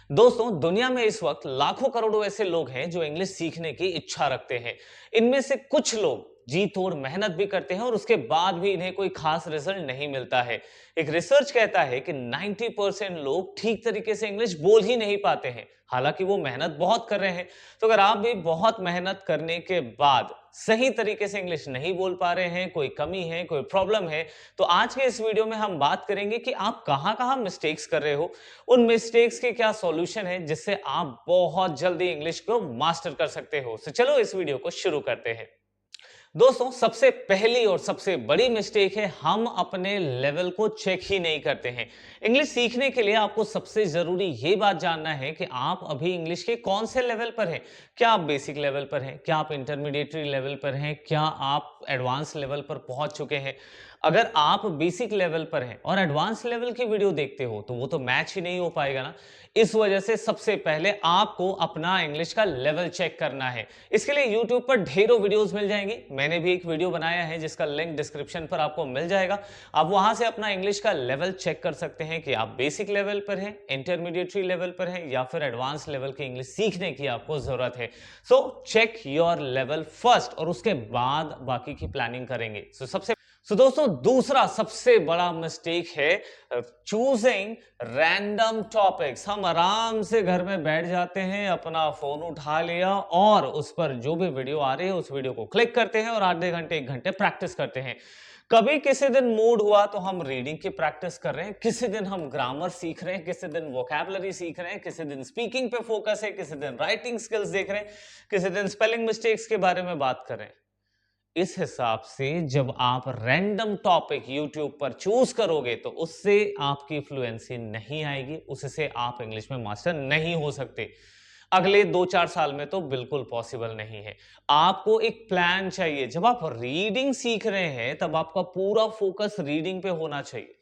दोस्तों, दुनिया में इस वक्त लाखों करोड़ों ऐसे लोग हैं जो इंग्लिश सीखने की इच्छा रखते हैं। इनमें से कुछ लोग जी तोड़ मेहनत भी करते हैं और उसके बाद भी इन्हें कोई खास रिजल्ट नहीं मिलता है। एक रिसर्च कहता है कि 90% लोग ठीक तरीके से इंग्लिश बोल ही नहीं पाते हैं, हालांकि वो मेहनत बहुत कर रहे हैं। तो अगर आप भी बहुत मेहनत करने के बाद सही तरीके से इंग्लिश नहीं बोल पा रहे हैं, कोई कमी है, कोई प्रॉब्लम है, तो आज के इस वीडियो में हम बात करेंगे कि आप कहां-कहां मिस्टेक्स कर रहे हो, उन मिस्टेक्स के क्या सॉल्यूशन है जिससे आप बहुत जल्दी इंग्लिश को मास्टर कर सकते हो। तो चलो इस वीडियो को शुरू करते हैं। दोस्तों, सबसे पहली और सबसे बड़ी मिस्टेक है हम अपने लेवल को चेक ही नहीं करते हैं। इंग्लिश सीखने के लिए आपको सबसे जरूरी ये बात जानना है कि आप अभी इंग्लिश के कौन से लेवल पर हैं। क्या आप बेसिक लेवल पर हैं, क्या आप इंटरमीडिएटरी लेवल पर हैं, क्या आप एडवांस लेवल पर पहुंच चुके हैं। अगर आप बेसिक लेवल पर हैं और एडवांस लेवल की वीडियो देखते हो तो वो तो मैच ही नहीं हो पाएगा ना। इस वजह से सबसे पहले आपको अपना इंग्लिश का लेवल चेक करना है। इसके लिए YouTube पर ढेरों वीडियोस मिल जाएंगी। मैंने भी एक वीडियो बनाया है जिसका लिंक डिस्क्रिप्शन पर आपको मिल जाएगा। आप वहां से अपना इंग्लिश का लेवल चेक कर सकते हैं कि आप बेसिक लेवल पर हैं, इंटरमीडिएटरी लेवल पर हैं या फिर एडवांस लेवल की इंग्लिश सीखने की आपको जरूरत है। So check your level first और उसके बाद बाकी की प्लानिंग करेंगे। दोस्तों, दूसरा सबसे बड़ा मिस्टेक है चूजिंग रैंडम टॉपिक्स। हम आराम से घर में बैठ जाते हैं, अपना फोन उठा लिया और उस पर जो भी वीडियो आ रही है उस वीडियो को क्लिक करते हैं और आधे घंटे एक घंटे प्रैक्टिस करते हैं। कभी किसी दिन मूड हुआ तो हम रीडिंग की प्रैक्टिस कर रहे हैं, किसी दिन हम ग्रामर सीख रहे हैं, किसी दिन वोकैबुलरी सीख रहे हैं, किसी दिन स्पीकिंग पे फोकस है, किसी दिन राइटिंग स्किल्स देख रहे हैं, किसी दिन स्पेलिंग मिस्टेक्स के बारे में बात कर रहे हैं। इस हिसाब से जब आप रैंडम टॉपिक YouTube पर चूज करोगे तो उससे आपकी फ्लुएंसी नहीं आएगी, उससे आप इंग्लिश में मास्टर नहीं हो सकते। अगले 2-4 साल में तो बिल्कुल पॉसिबल नहीं है। आपको एक प्लान चाहिए। जब आप रीडिंग सीख रहे हैं तब आपका पूरा फोकस रीडिंग पे होना चाहिए।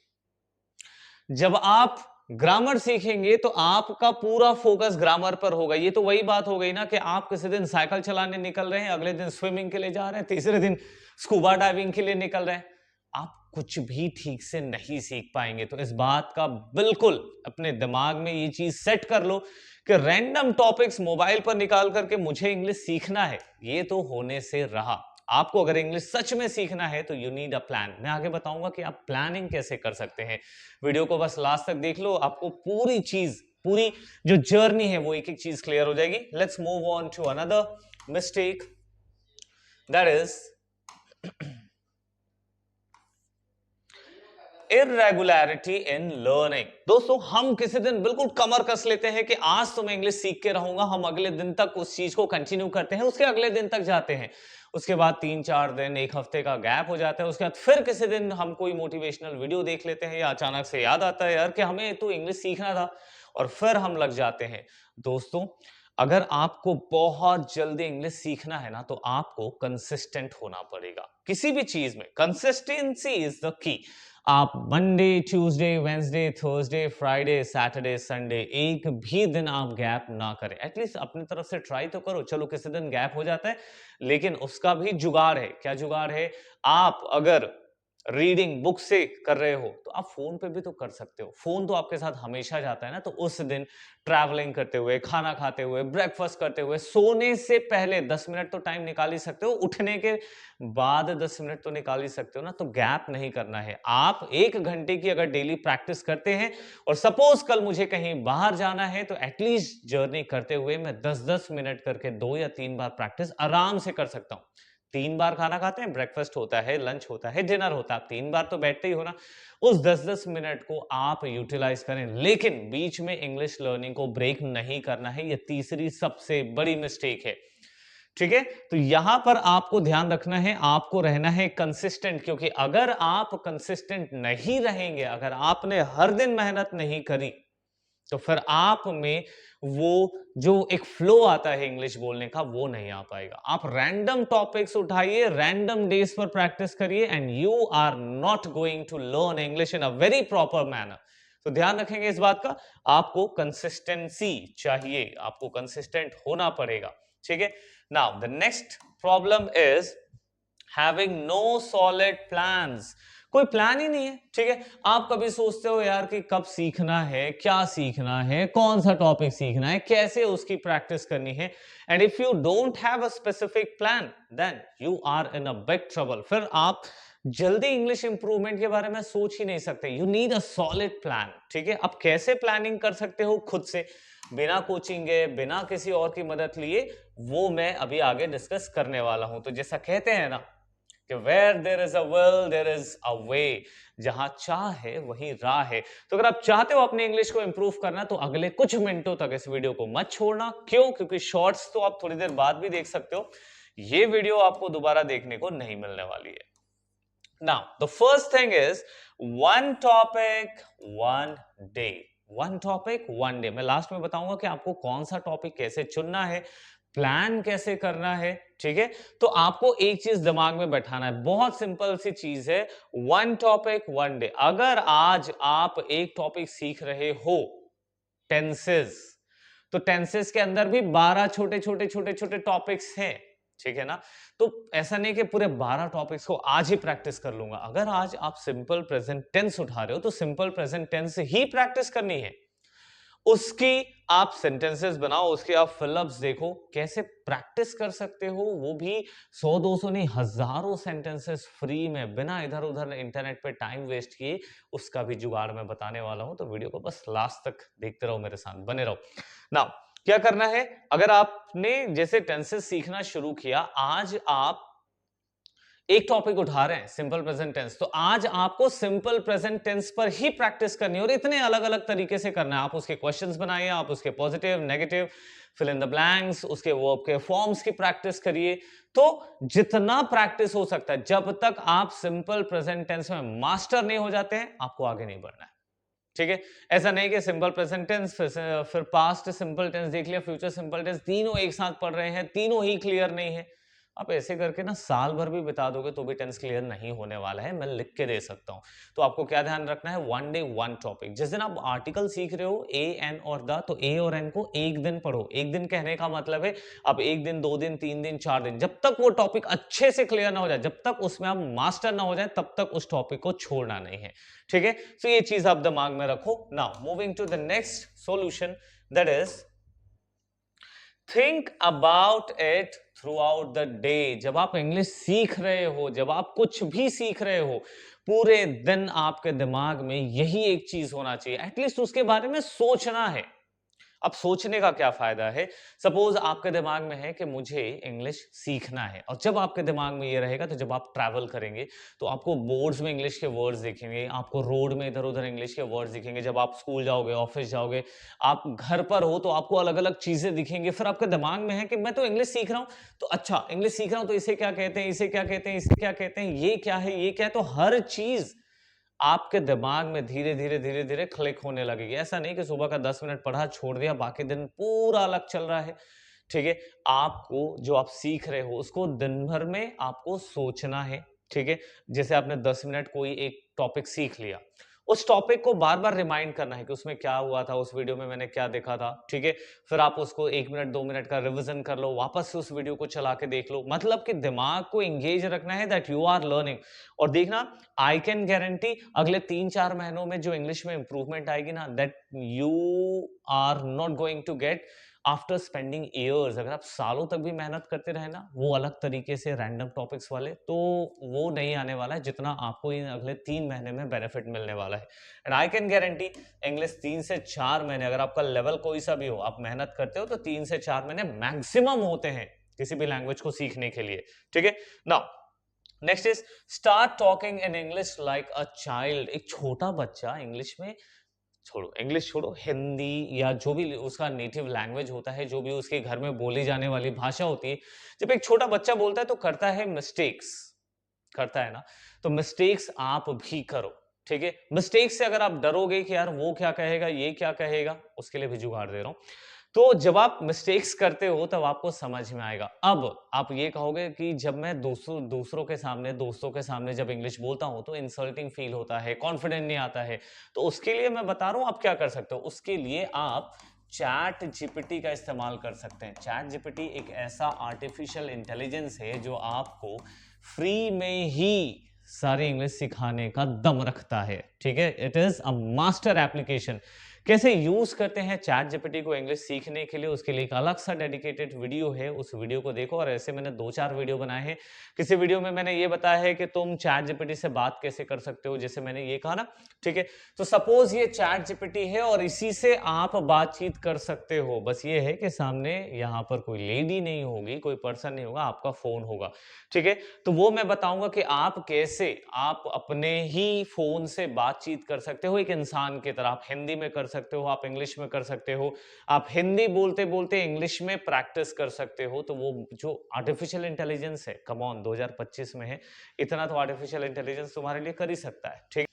जब आप ग्रामर सीखेंगे तो आपका पूरा फोकस ग्रामर पर होगा। ये तो वही बात हो गई ना कि आप किसी दिन साइकिल चलाने निकल रहे हैं, अगले दिन स्विमिंग के लिए जा रहे हैं, तीसरे दिन स्कूबा डाइविंग के लिए निकल रहे हैं। आप कुछ भी ठीक से नहीं सीख पाएंगे। तो इस बात का बिल्कुल अपने दिमाग में ये चीज सेट कर लो कि रैंडम टॉपिक्स मोबाइल पर निकाल करके मुझे इंग्लिश सीखना है, ये तो होने से रहा। आपको अगर इंग्लिश सच में सीखना है तो यू नीड अ प्लान। मैं आगे बताऊंगा कि आप प्लानिंग कैसे कर सकते हैं। वीडियो को बस लास्ट तक देख लो, आपको पूरी चीज, पूरी जो जर्नी है वो एक एक चीज क्लियर हो जाएगी। Let's move on to another mistake, that is irregularity in learning. दोस्तों, हम किसी दिन बिल्कुल कमर कस लेते हैं कि आज तो मैं इंग्लिश सीख के रहूंगा, हम अगले दिन तक उस चीज को कंटिन्यू करते हैं, उसके अगले दिन तक जाते हैं, उसके बाद 3-4 दिन, एक हफ्ते का गैप हो जाता है, उसके बाद फिर किसी दिन हम कोई मोटिवेशनल वीडियो देख लेते हैं या अचानक से याद आता है यार कि हमें तो इंग्लिश सीखना था, और फिर हम लग जाते हैं। दोस्तों, अगर आपको बहुत जल्दी इंग्लिश सीखना है ना तो आपको कंसिस्टेंट होना पड़ेगा। किसी भी चीज में कंसिस्टेंसी इज द की। आप Monday, Tuesday, Wednesday, Thursday, Friday, Saturday, Sunday एक भी दिन आप गैप ना करें। एटलीस्ट अपनी तरफ से ट्राई तो करो। चलो किसी दिन गैप हो जाता है, लेकिन उसका भी जुगाड़ है। क्या जुगाड़ है? आप अगर रीडिंग बुक से कर रहे हो तो आप फोन पे भी तो कर सकते हो। फोन तो आपके साथ हमेशा जाता है ना। तो उस दिन ट्रैवलिंग करते हुए, खाना खाते हुए, ब्रेकफास्ट करते हुए, सोने से पहले 10 मिनट तो टाइम निकाल ही सकते हो, उठने के बाद 10 मिनट तो निकाल ही सकते हो ना। तो गैप नहीं करना है। आप 1 घंटे की अगर डेली प्रैक्टिस करते हैं और सपोज कल मुझे कहीं बाहर जाना है तो एटलीस्ट जर्नी करते हुए मैं 10-10 मिनट करके 2 या 3 बार प्रैक्टिस आराम से कर सकता हूं। 3 बार खाना खाते हैं, ब्रेकफास्ट होता है, लंच होता है, डिनर होता है, आप 3 बार तो बैठते ही हो ना। उस 10-10 मिनट को आप यूटिलाइज करें, लेकिन बीच में इंग्लिश लर्निंग को ब्रेक नहीं करना है। यह तीसरी सबसे बड़ी मिस्टेक है। ठीक है, तो यहां पर आपको ध्यान रखना है, आपको रहना है कंसिस्टेंट। क्योंकि अगर आप कंसिस्टेंट नहीं रहेंगे, अगर आपने हर दिन मेहनत नहीं करी, तो फिर आप में वो जो एक फ्लो आता है इंग्लिश बोलने का वो नहीं आ पाएगा। आप रैंडम टॉपिक्स उठाइए, रैंडम डेज पर प्रैक्टिस करिए, and you are not going to learn English in a very proper manner. तो ध्यान रखेंगे इस बात का। आपको कंसिस्टेंसी चाहिए, आपको कंसिस्टेंट होना पड़ेगा। ठीक है, now the next problem is having no solid plans. कोई प्लान ही नहीं है। ठीक है, आप कभी सोचते हो यार कि कब सीखना है, क्या सीखना है, कौन सा टॉपिक सीखना है, कैसे उसकी प्रैक्टिस करनी है। And if you don't have a specific plan then you are in a big trouble. फिर आप जल्दी इंग्लिश इंप्रूवमेंट के बारे में सोच ही नहीं सकते। You need a solid plan. ठीक है, अब कैसे प्लानिंग कर सकते हो खुद से, बिना कोचिंग के, बिना किसी और की मदद लिए, वो मैं अभी आगे डिस्कस करने वाला हूं। तो जैसा कहते हैं ना कि where there is a will there is a way, जहां चाह है वहीं राह है। तो अगर आप चाहते हो अपने इंग्लिश को इंप्रूव करना तो अगले कुछ मिनटों तक इस वीडियो को मत छोड़ना। क्यों? क्योंकि शॉर्ट्स तो आप थोड़ी देर बाद भी देख सकते हो, ये वीडियो आपको दोबारा देखने को नहीं मिलने वाली है। Now, the first thing is one topic, one day. One topic, one day. मैं लास्ट में बताऊंगा कि आपको कौन सा टॉपिक कैसे चुनना है, प्लान कैसे करना है। ठीक है, तो आपको एक चीज दिमाग में बैठाना है, बहुत सिंपल सी चीज है, वन टॉपिक वन डे। अगर आज आप एक टॉपिक सीख रहे हो, टेंसेस, तो टेंसेस के अंदर भी 12 छोटे छोटे छोटे छोटे टॉपिक्स हैं। ठीक है ना, तो ऐसा नहीं कि पूरे 12 टॉपिक्स को आज ही प्रैक्टिस कर लूंगा। अगर आज आप सिंपल प्रेजेंट टेंस उठा रहे हो तो सिंपल प्रेजेंट टेंस ही प्रैक्टिस करनी है। उसकी आप सेंटेंसेस बनाओ, उसके आप फिलअप्स देखो, कैसे प्रैक्टिस कर सकते हो, वो भी 100-200 नहीं, हजारों सेंटेंसेस फ्री में, बिना इधर उधर इंटरनेट पे टाइम वेस्ट किए, उसका भी जुगाड़ मैं बताने वाला हूं। तो वीडियो को बस लास्ट तक देखते रहो, मेरे साथ बने रहो। नाउ क्या करना है, अगर आपने जैसे टेंसेस सीखना शुरू किया, आज आप एक टॉपिक उठा रहे हैं सिंपल प्रेजेंट टेंस, तो आज आपको सिंपल प्रेजेंट टेंस पर ही प्रैक्टिस करनी है, और इतने अलग अलग तरीके से करना है। आप उसके क्वेश्चंस बनाइए, आप उसके positive negative fill in the blanks, उसके वर्ब के फॉर्म्स की प्रैक्टिस करिए। तो जितना प्रैक्टिस हो सकता है, जब तक आप सिंपल प्रेजेंट टेंस में मास्टर नहीं हो जाते हैं, आपको आगे नहीं बढ़ना है। ठीक है, ऐसा नहीं कि सिंपल प्रेजेंट टेंस फिर पास्ट सिंपल टेंस देख लिया, फ्यूचर सिंपल टेंस, तीनों एक साथ पढ़ रहे हैं, तीनों ही क्लियर नहीं है। आप ऐसे करके ना साल भर भी बिता दोगे तो भी टेंस क्लियर नहीं होने वाला है, मैं लिख के दे सकता हूं। तो आपको क्या ध्यान रखना है, वन डे वन टॉपिक। जिस दिन आप आर्टिकल सीख रहे हो, ए एन और द, तो ए और एन को एक दिन पढ़ो। एक दिन कहने का मतलब है अब एक दिन, 2 दिन, 3 दिन, 4 दिन, जब तक वो टॉपिक अच्छे से क्लियर ना हो जाए, जब तक उसमें आप मास्टर ना हो जाए, तब तक उस टॉपिक को छोड़ना नहीं है। ठीक है, तो ये चीज आप दिमाग में रखो। Now moving to the next solution, that is think about it throughout the day. जब आप इंग्लिश सीख रहे हो, जब आप कुछ भी सीख रहे हो, पूरे दिन आपके दिमाग में यही एक चीज होना चाहिए, एटलीस्ट उसके बारे में सोचना है। अब सोचने का क्या फायदा है, सपोज आपके दिमाग में है कि मुझे इंग्लिश सीखना है, और जब आपके दिमाग में ये रहेगा, तो जब आप ट्रैवल करेंगे तो आपको बोर्ड्स में इंग्लिश के वर्ड्स दिखेंगे, आपको रोड में इधर उधर इंग्लिश के वर्ड्स दिखेंगे, जब आप स्कूल जाओगे, ऑफिस जाओगे, आप घर पर हो तो आपको अलग अलग चीजें दिखेंगी। फिर आपके दिमाग में है कि मैं तो इंग्लिश सीख रहा हूं, तो अच्छा इंग्लिश सीख रहा हूं तो इसे क्या कहते हैं, इसे क्या कहते हैं, इसे क्या कहते हैं, ये क्या है, ये क्या है। तो हर चीज आपके दिमाग में धीरे धीरे धीरे धीरे क्लिक होने लगेगी। ऐसा नहीं कि सुबह का 10 मिनट पढ़ा, छोड़ दिया, बाकी दिन पूरा अलग चल रहा है। ठीक है, आपको जो आप सीख रहे हो उसको दिन भर में आपको सोचना है। ठीक है, जैसे आपने 10 मिनट कोई एक टॉपिक सीख लिया, उस टॉपिक को बार बार रिमाइंड करना है कि उसमें क्या हुआ था, उस वीडियो में मैंने क्या देखा था। ठीक है, फिर आप उसको 1 मिनट 2 मिनट का रिवीजन कर लो, वापस से उस वीडियो को चला के देख लो। मतलब कि दिमाग को एंगेज रखना है, दैट यू आर लर्निंग। और देखना, आई कैन गारंटी अगले 3-4 महीनों में जो इंग्लिश में इंप्रूवमेंट आएगी ना, that you are not going to get after spending years. अगर आप सालों तक भी मेहनत करते रहे ना, वो अलग तरीके से रैंडम टॉपिक्स वाले, तो वो नहीं आने वाला है जितना आपको इन अगले 3 महीने में बेनिफिट मिलने वाला है। And I can guarantee English 3 से 4 महीने, अगर आपका लेवल कोई सा भी हो, आप मेहनत करते हो, तो 3 से 4 महीने मैक्सिमम होते हैं किसी भी लैंग्वेज को सीखने के लिए। ठीक है, now next is start talking in English like a child. एक छोटा बच्चा इंग्लिश में, छोड़ो इंग्लिश, छोड़ो हिंदी या जो भी उसका नेटिव लैंग्वेज होता है, जो भी उसके घर में बोली जाने वाली भाषा होती है, जब एक छोटा बच्चा बोलता है तो करता है मिस्टेक्स, करता है ना, तो मिस्टेक्स आप भी करो। ठीक है, मिस्टेक्स से अगर आप डरोगे कि यार वो क्या कहेगा, ये क्या कहेगा, उसके लिए भी जुगाड़ दे रहा हूं। तो जब आप मिस्टेक्स करते हो तब आपको समझ में आएगा। अब आप ये कहोगे कि जब मैं दूसरों के सामने, दोस्तों के सामने जब इंग्लिश बोलता हूं तो इंसल्टिंग फील होता है, कॉन्फिडेंट नहीं आता है। तो उसके लिए मैं बता रहा हूं आप क्या कर सकते हो। उसके लिए आप चैट जीपीटी का इस्तेमाल कर सकते हैं। चैट जीपीटी एक ऐसा आर्टिफिशियल इंटेलिजेंस है जो आपको फ्री में ही सारी इंग्लिश सिखाने का दम रखता है। ठीक है, it is a master application. कैसे यूज करते हैं चैट जीपीटी को इंग्लिश सीखने के लिए, उसके लिए एक अलग सा डेडिकेटेड वीडियो है, उस वीडियो को देखो। और ऐसे मैंने 2-4 वीडियो बनाए हैं। किसी वीडियो में मैंने ये बताया है कि तुम चैट जीपीटी से बात कैसे कर सकते हो, जैसे मैंने ये कहा ना। ठीक है, तो सपोज ये चैट जीपीटी है और इसी से आप बातचीत कर सकते हो। बस ये है कि सामने यहाँ पर कोई लेडी नहीं होगी, कोई पर्सन नहीं होगा, आपका फोन होगा। ठीक है, तो वो मैं बताऊंगा कि आप कैसे आप अपने ही फोन से बातचीत कर सकते हो एक इंसान की तरह। आप हिंदी में कर सकते हो, आप इंग्लिश में कर सकते हो, आप हिंदी बोलते बोलते इंग्लिश में प्रैक्टिस कर सकते हो। तो वो जो आर्टिफिशियल इंटेलिजेंस है, कम ऑन 2025 में है, इतना तो आर्टिफिशियल इंटेलिजेंस तुम्हारे लिए कर ही सकता है। ठीक,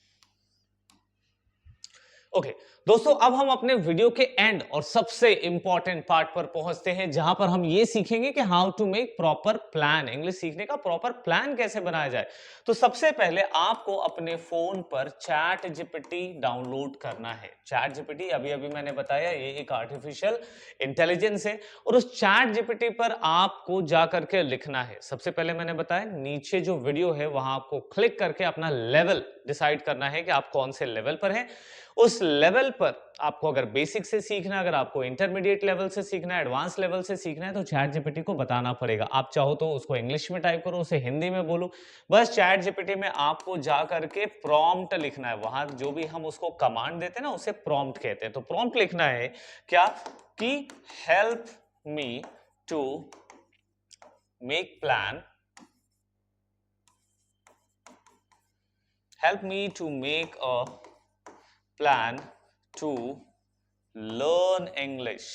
ओके दोस्तों, अब हम अपने वीडियो के एंड और सबसे इंपॉर्टेंट पार्ट पर पहुंचते हैं, जहां पर हम ये सीखेंगे कि how to make proper plan. English सीखने का प्रॉपर प्लान कैसे बनाया जाए। तो सबसे पहले आपको अपने फोन पर चैट जीपीटी डाउनलोड करना है। चैट जीपीटी अभी अभी मैंने बताया, ये एक आर्टिफिशियल इंटेलिजेंस है। और उस चैट जीपीटी पर आपको जाकर के लिखना है। सबसे पहले मैंने बताया, नीचे जो वीडियो है वहां आपको क्लिक करके अपना लेवल डिसाइड करना है कि आप कौन से लेवल पर हैं। उस लेवल पर आपको अगर बेसिक से सीखना है, अगर आपको इंटरमीडिएट लेवल से सीखना है, एडवांस लेवल से सीखना है, तो चैट जीपीटी को बताना पड़ेगा। आप चाहो तो उसको इंग्लिश में टाइप करो, उसे हिंदी में बोलो। बस चैट जीपीटी में आपको जा करके प्रॉम्प्ट लिखना है। वहां जो भी हम उसको कमांड देते हैं ना, उसे प्रॉम्प्ट कहते हैं। तो प्रॉम्प्ट लिखना है क्या कि help me to make plan, help me to make a plan to learn English।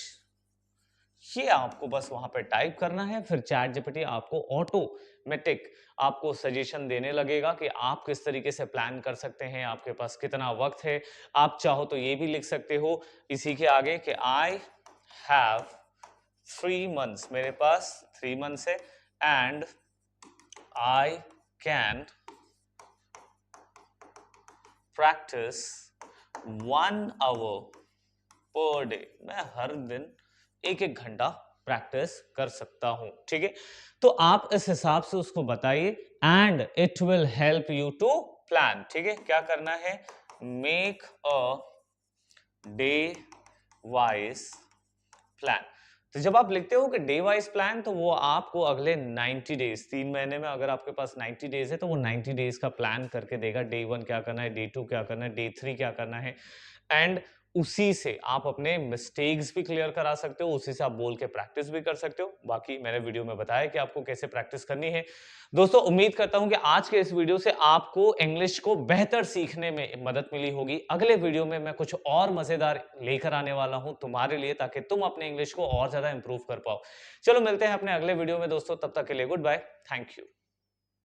ये आपको बस वहां पे टाइप करना है। फिर चैट जीपीटी आपको ऑटोमेटिक आपको सजेशन देने लगेगा कि आप किस तरीके से प्लान कर सकते हैं, आपके पास कितना वक्त है। आप चाहो तो ये भी लिख सकते हो इसी के आगे कि आई हैव 3 months, मेरे पास 3 months है, and I can practice 1 hour per day. मैं हर दिन 1-1 घंटा प्रैक्टिस कर सकता हूं। ठीक है, तो आप इस हिसाब से उसको बताइए, and it will help you to plan. ठीक है, क्या करना है, make a day wise plan. तो जब आप लिखते हो कि डे वाइज प्लान, तो वो आपको अगले 90 डेज, 3 महीने में अगर आपके पास 90 डेज है, तो वो 90 डेज का प्लान करके देगा। डे 1 क्या करना है, डे 2 क्या करना है, डे 3 क्या करना है। एंड उसी से आप अपने मिस्टेक्स भी क्लियर करा सकते हो, उसी से आप बोल के प्रैक्टिस भी कर सकते हो। बाकी मैंने वीडियो में बताया कि आपको कैसे प्रैक्टिस करनी है। दोस्तों, उम्मीद करता हूं कि आज के इस वीडियो से आपको इंग्लिश को बेहतर सीखने में मदद मिली होगी। अगले वीडियो में मैं कुछ और मजेदार लेकर आने वाला हूं तुम्हारे लिए, ताकि तुम अपने इंग्लिश को और ज्यादा इंप्रूव कर पाओ। चलो मिलते हैं अपने अगले वीडियो में दोस्तों, तब तक के लिए गुड बाय, थैंक यू।